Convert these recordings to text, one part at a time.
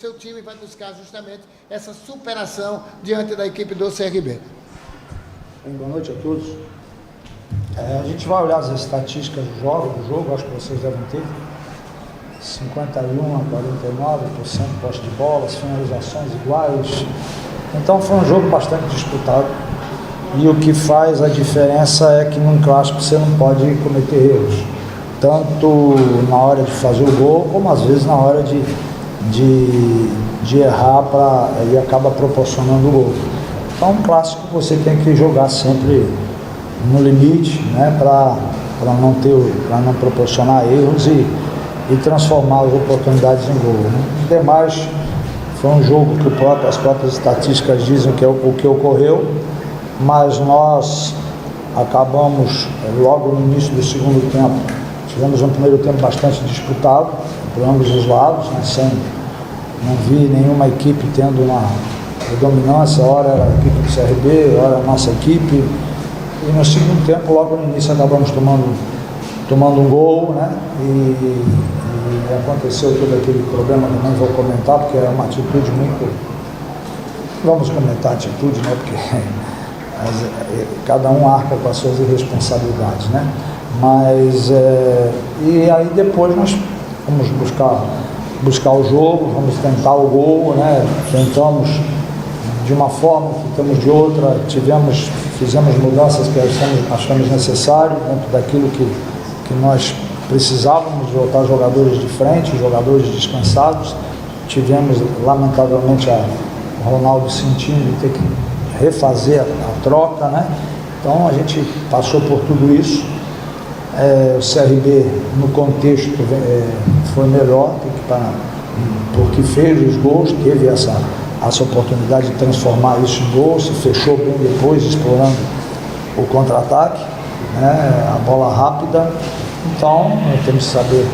Seu time vai buscar justamente essa superação diante da equipe do CRB. Boa noite a todos. A gente vai olhar as estatísticas do jogo, acho que vocês devem ter. 51 a 49% posse de bolas, finalizações iguais. Então foi um jogo bastante disputado. E o que faz a diferença é que num clássico você não pode cometer erros. Tanto na hora de fazer o gol, como às vezes na hora de errar e acaba proporcionando o gol. Então, um clássico você tem que jogar sempre no limite, né, para não proporcionar erros e transformar as oportunidades em gol, né? Demais, foi um jogo que as próprias estatísticas dizem que é o que ocorreu, mas nós acabamos logo no início do segundo tempo. Tivemos um primeiro tempo bastante disputado por ambos os lados, né? Não vi nenhuma equipe tendo uma dominância, ora era a equipe do CRB, ora a nossa equipe. E no segundo tempo, logo no início, acabamos tomando um gol, né? E aconteceu todo aquele problema que não vou comentar, porque é uma atitude muito... Vamos comentar a atitude, né? Porque cada um arca com as suas irresponsabilidades, né? Mas, e aí depois nós vamos buscar o jogo, vamos tentar o gol, né? Tentamos de uma forma, tentamos de outra, fizemos mudanças que achamos necessárias dentro daquilo que nós precisávamos, voltar jogadores de frente, jogadores descansados. Tivemos, lamentavelmente, o Ronaldo sentindo de ter que refazer a troca, né? Então a gente passou por tudo isso. O CRB, no contexto, foi melhor, porque fez os gols, teve essa oportunidade de transformar isso em gol, se fechou bem depois, explorando o contra-ataque, né, a bola rápida. Então, temos que saber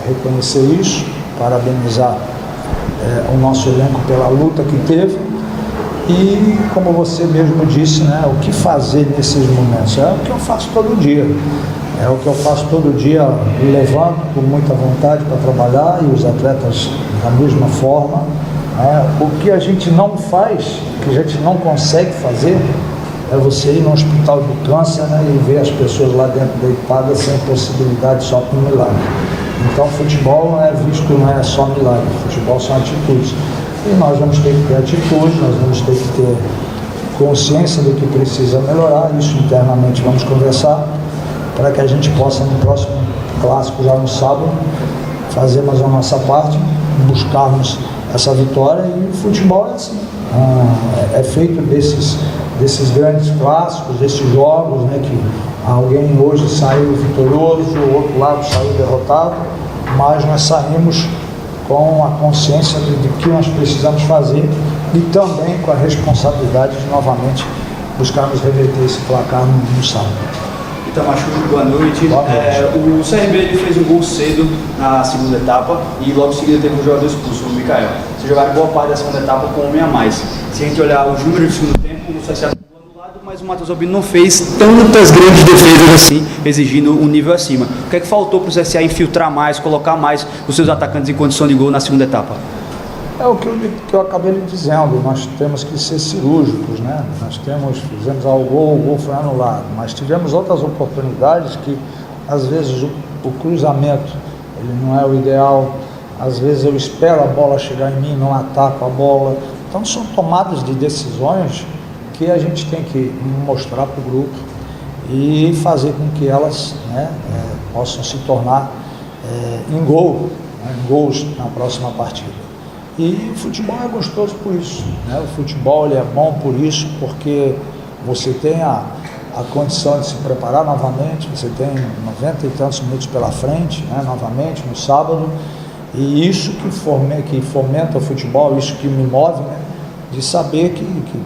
reconhecer isso, parabenizar o nosso elenco pela luta que teve. E, como você mesmo disse, né, o que fazer nesses momentos? É o que eu faço todo dia. É o que eu faço todo dia, me levanto com muita vontade para trabalhar e os atletas da mesma forma. O que a gente não faz, o que a gente não consegue fazer, é você ir no hospital do câncer, né, e ver as pessoas lá dentro deitadas sem possibilidade, só com milagre. Então, futebol não é só milagre, futebol são atitudes. E nós vamos ter que ter atitude, nós vamos ter que ter consciência do que precisa melhorar, isso internamente vamos conversar, para que a gente possa, no próximo clássico, já no sábado, fazer mais a nossa parte, buscarmos essa vitória. E o futebol é assim, é feito desses grandes clássicos, desses jogos, né, que alguém hoje saiu vitorioso, o outro lado saiu derrotado, mas nós saímos com a consciência de que nós precisamos fazer e também com a responsabilidade de novamente buscarmos reverter esse placar no sábado. Então, Machuca, boa noite. O CRB ele fez um gol cedo na segunda etapa e logo em seguida teve um jogador expulso, o Mikael. Vocês jogaram boa parte da segunda etapa com um homem a mais. Se a gente olhar os números do segundo tempo, o CSA ficou do lado, mas o Matheus Albino não fez tantas grandes defesas assim, exigindo um nível acima. O que é que faltou para o CSA infiltrar mais, colocar mais os seus atacantes em condição de gol na segunda etapa? É o que eu acabei lhe dizendo, nós temos que ser cirúrgicos, né? Fizemos o gol foi anulado, mas tivemos outras oportunidades que, às vezes, o cruzamento ele não é o ideal, às vezes eu espero a bola chegar em mim, não ataco a bola. Então são tomadas de decisões que a gente tem que mostrar para o grupo e fazer com que elas, né, possam se tornar em gols na próxima partida. E o futebol é gostoso por isso, né? O futebol ele é bom por isso, porque você tem a condição de se preparar novamente, você tem 90 e tantos minutos pela frente, né? Novamente no sábado, e isso que fomenta o futebol, isso que me move, né? De saber que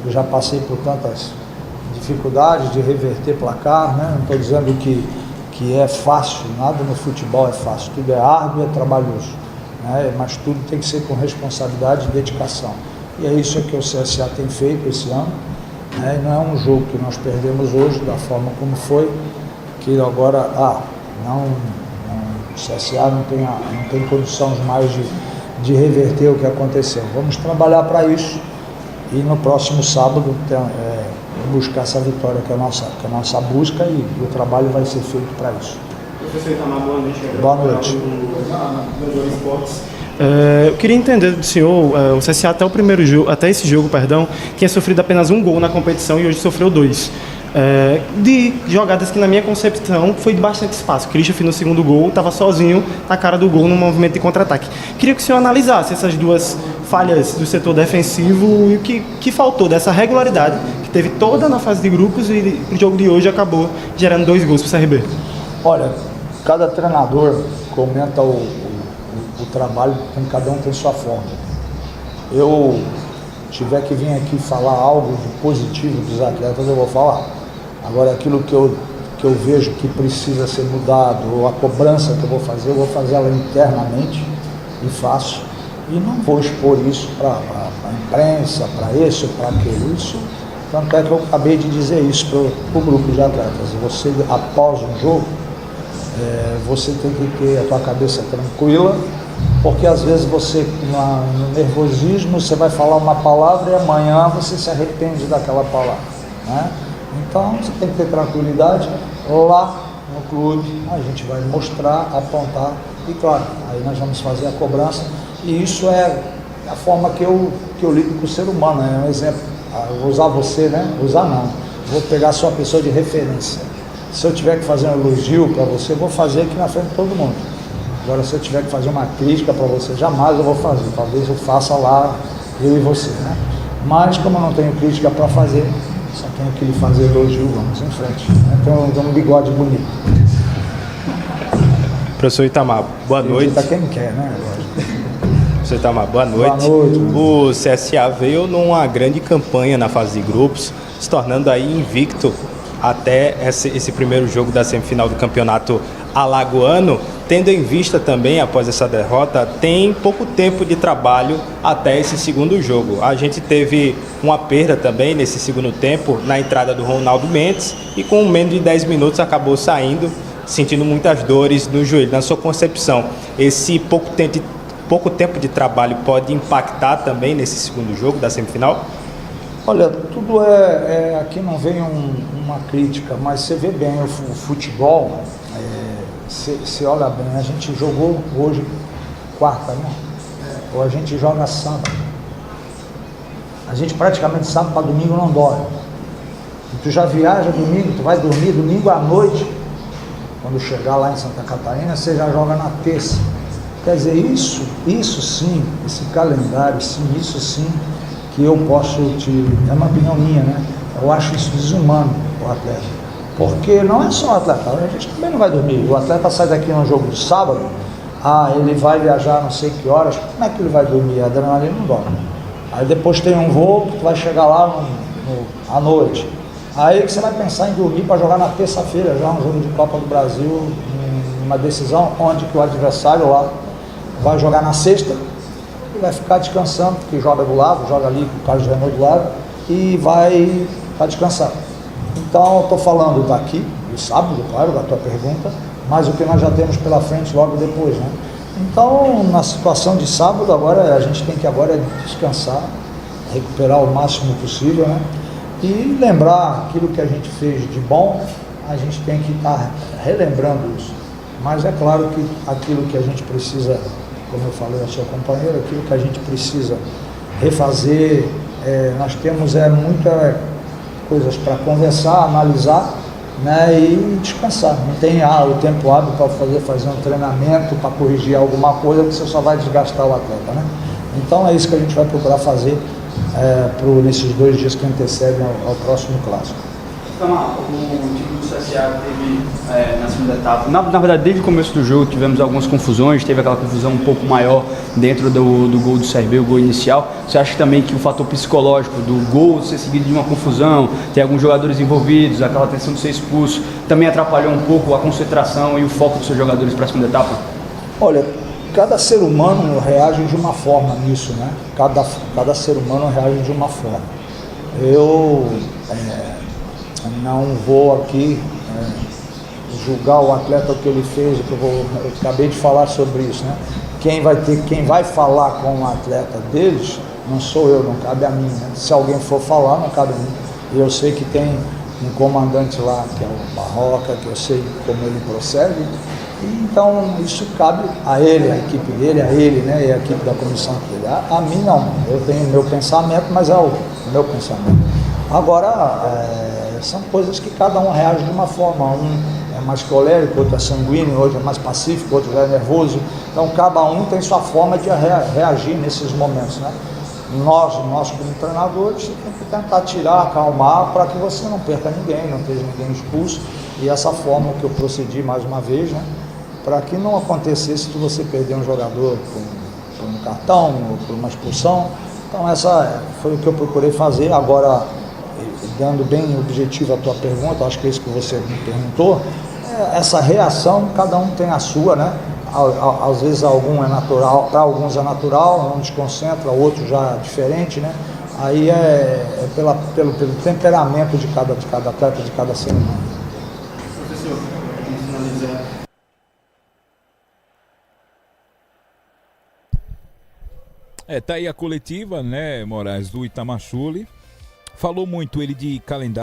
já passei por tantas dificuldades de reverter placar, né? Não estou dizendo que é fácil, nada no futebol é fácil, tudo é árduo e é trabalhoso. Mas tudo tem que ser com responsabilidade e dedicação. E é isso que o CSA tem feito esse ano, né? E não é um jogo que nós perdemos hoje da forma como foi, que agora o CSA não tem condições mais de reverter o que aconteceu. Vamos trabalhar para isso e no próximo sábado buscar essa vitória que é a nossa busca, e o trabalho vai ser feito para isso. Professor Itamar, boa noite. Boa noite. Eu queria entender do senhor, o CSA até esse jogo, tinha sofrido apenas um gol na competição e hoje sofreu 2. De jogadas que, na minha concepção, foi de bastante espaço. Christian no segundo gol, estava sozinho na cara do gol no movimento de contra-ataque. Queria que o senhor analisasse essas duas falhas do setor defensivo e o que faltou dessa regularidade que teve toda na fase de grupos, e o jogo de hoje acabou gerando 2 gols para o CRB. Olha, cada treinador comenta o trabalho, cada um tem sua forma. Eu tiver que vir aqui falar algo de positivo dos atletas, eu vou falar. Agora, aquilo que eu vejo que precisa ser mudado, ou a cobrança que eu vou fazer ela internamente, e faço. E não vou expor isso para a imprensa, para isso, para aquilo. Isso, tanto é que eu acabei de dizer isso para o grupo de atletas. Você, após um jogo, você tem que ter a tua cabeça tranquila, porque às vezes você, no nervosismo, você vai falar uma palavra e amanhã você se arrepende daquela palavra, né? Então você tem que ter tranquilidade. Lá no clube a gente vai mostrar, apontar, e claro, aí nós vamos fazer a cobrança, e isso é a forma que eu lido com o ser humano, né? Um exemplo, vou usar você, né? Usar não, vou pegar só uma pessoa de referência. Se eu tiver que fazer um elogio para você, eu vou fazer aqui na frente de todo mundo. Agora, se eu tiver que fazer uma crítica para você, jamais eu vou fazer. Talvez eu faça lá, eu e você, né? Mas, como eu não tenho crítica para fazer, só tenho que lhe fazer elogio, vamos em frente. Então, eu tenho um bigode bonito. Professor Itamar, boa noite. Para quem quer, né? Professor Itamar, boa noite. Boa noite. O CSA veio numa grande campanha na fase de grupos, se tornando aí invicto até esse primeiro jogo da semifinal do campeonato alagoano. Tendo em vista também, após essa derrota, tem pouco tempo de trabalho até esse segundo jogo. A gente teve uma perda também nesse segundo tempo, na entrada do Ronaldo Mendes, e com menos de 10 minutos acabou saindo, sentindo muitas dores no joelho. Na sua concepção, esse pouco tempo de trabalho pode impactar também nesse segundo jogo da semifinal? Olha, tudo aqui não vem uma crítica, mas você vê bem o futebol. Você olha bem, a gente jogou hoje quarta, né? Ou a gente joga sábado. A gente praticamente sábado para domingo não dorme. E tu já viaja domingo, tu vai dormir domingo à noite. Quando chegar lá em Santa Catarina, você já joga na terça. Quer dizer, isso sim, esse calendário, sim, isso sim, que eu posso é uma opinião minha, né? Eu acho isso desumano o atleta. Porque não é só o atleta, a gente também não vai dormir. O atleta sai daqui no jogo de sábado, ele vai viajar não sei que horas, como é que ele vai dormir? A adrenalina não dorme. Aí depois tem um voo que tu vai chegar lá à noite. Aí que você vai pensar em dormir para jogar na terça-feira, já um jogo de Copa do Brasil, uma decisão onde que o adversário lá vai jogar na sexta e vai ficar descansando, porque joga do lado, joga ali com o Carlos Renault do lado, e vai descansar. Então, eu estou falando daqui, do sábado, claro, da tua pergunta, mas o que nós já temos pela frente logo depois, né? Então, na situação de sábado, agora a gente tem que descansar, recuperar o máximo possível, né? E lembrar aquilo que a gente fez de bom, a gente tem que estar relembrando isso. Mas é claro que aquilo que a gente precisa, como eu falei ao seu companheiro, aquilo que a gente precisa refazer, nós temos muitas coisas para conversar, analisar, né, e descansar. Não tem o tempo hábil para fazer um treinamento, para corrigir alguma coisa, que você só vai desgastar o atleta, né? Então é isso que a gente vai procurar fazer nesses 2 dias que antecedem ao próximo clássico. Então, o time do CSA teve na segunda etapa, na verdade desde o começo do jogo tivemos algumas confusões, teve aquela confusão um pouco maior dentro do gol do CRB, o gol inicial. Você acha também que o fator psicológico do gol ser seguido de uma confusão, ter alguns jogadores envolvidos, aquela tensão de ser expulso, também atrapalhou um pouco a concentração e o foco dos seus jogadores para a segunda etapa? Olha, cada ser humano reage de uma forma nisso, né? Cada ser humano reage de uma forma. Eu não vou aqui julgar o atleta, o que ele fez, eu acabei de falar sobre isso, né? quem vai falar com o atleta deles, não sou eu, não cabe a mim, né? Se alguém for falar, não cabe a mim. Eu sei que tem um comandante lá, que é o Barroca, que eu sei como ele procede, e então isso cabe a ele, a equipe dele, a ele, né, e a equipe da comissão dele. A mim não, eu tenho o meu pensamento, mas é o meu pensamento. Agora, são coisas que cada um reage de uma forma, um é mais colérico, outro é sanguíneo, outro é mais pacífico, outro é nervoso, então cada um tem sua forma de reagir nesses momentos, né? Nós como treinadores, tem que tentar tirar, acalmar, para que você não perca ninguém, não esteja ninguém expulso, e essa forma que eu procedi mais uma vez, né, para que não acontecesse de você perder um jogador por um cartão, ou por uma expulsão. Então essa foi o que eu procurei fazer. Agora, dando bem objetivo a tua pergunta, acho que é isso que você me perguntou, essa reação, cada um tem a sua, né? Às vezes algum é natural, para alguns é natural, não desconcentra, outro já é diferente, né? Aí pelo temperamento de cada atleta, de cada ser humano. Professor, para finalizar. Tá aí a coletiva, né, Moraes, do Itamachule. Falou muito ele de calendário.